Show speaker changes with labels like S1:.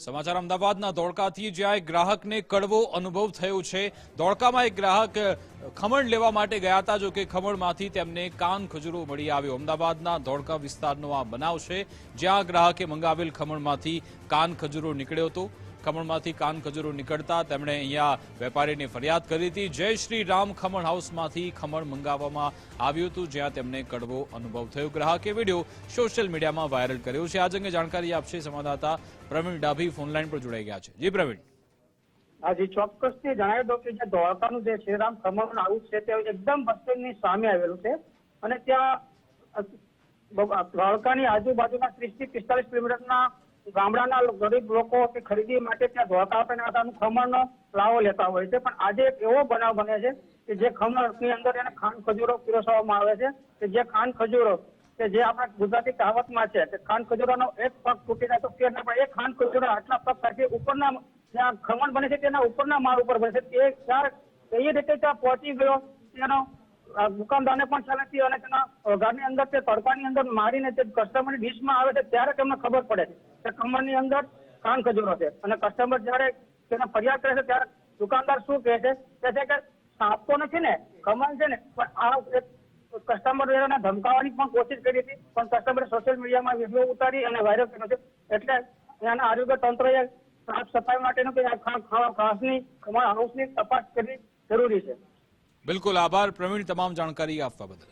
S1: સમાચાર અમદાવાદના ધોળકાથી જ્યાં એક ગ્રાહકને કડવો અનુભવ થયો છે। ધોળકામાં એક ગ્રાહક ખમણ લેવા માટે ગયા હતા, જો કે ખમણમાંથી તેમને કાન ખજૂરો મળી આવ્યો। અમદાવાદના ધોળકા વિસ્તારનો આ બનાવ છે, જ્યાં ગ્રાહકે મંગાવેલ ખમણમાંથી કાન ખજૂરો નીકળ્યો હતો। ખમણમાંથી કાન ખજૂરો નીકળતા તેમણે અહીંયા વેપારીને ફરિયાદ કરી હતી। જય શ્રી રામ ખમણ હાઉસમાંથી ખમણ મંગાવવામાં આવ્યું હતું, જ્યાં તેમને કડવો અનુભવ થયો। ગ્રાહકે વિડીયો સોશિયલ મીડિયામાં વાયરલ કર્યો છે। આ અંગે જાણકારી આપશે સંવાદદાતા પ્રવીણ ડાભી ફોનલાઈન પર જોડાઈ ગયા છે। જી પ્રવીણ।
S2: હાજી, ચોક્કસથી જણાવી દો કે જે ધોળકાનું જે શ્રીરામ ખમણ હાઉસ છે તે એકદમ બસ સ્ટેન્ડની સામે આવેલું છે અને ત્યાં ધોળકાની આજુબાજુના 30 થી 45 કિલોમીટરના ગામડાના ગરીબ લોકો ખરીદી માટે ત્યાં ધોળકા આપેલું ખમણનો લાવો લેતા હોય છે। પણ આજે એક એવો બનાવ બને છે કે જે ખમણની અંદર એને ખાંડ ખજૂરો પીરસવામાં આવે છે કે જે ખાંડ ખજૂરો કે જે આપણા ગુજરાતી કહાવતમાં છે કે ખાંડ ખજૂરોનો એક પગ તૂટી જાય તો ફેર ના પડે। એ ખાંડ ખજૂરો આટલા પગ સાથે ઉપરના જ્યાં ખમણ બને છે તેના ઉપરના માળ ઉપર બને છે। એ કઈ રીતે ત્યાં પહોંચી ગયો તેનો દુકાનદારને પણ ખ્યાલ નથી અને તેના ઘરની અંદર તે તડકાની અંદર મારીને તે કસ્ટમરની ડીશમાં આવે છે ત્યારે તેમને ખબર પડે છે કે ખમણની અંદર કાન ખજૂરો છે। અને કસ્ટમર જયારે તેને ફરિયાદ કરે છે ત્યારે દુકાનદાર શું કહે છે કે સાપ તો નથી ને, ખમણ છે ને। પણ આ એક કસ્ટમર ધમકાવવાની પણ કોશિશ કરી હતી, પણ કસ્ટમરે સોશિયલ મીડિયામાં વિડીયો ઉતારી અને વાયરલ કર્યો છે। એટલે ત્યાંના આરોગ્ય તંત્રએ સાફ સફાઈ માટેનું કે ખાસની ખમણ હાઉસની તપાસ કરવી જરૂરી છે।
S1: બિલકુલ, આભાર પ્રવીણ તમામ જાણકારી આપવા બદલ।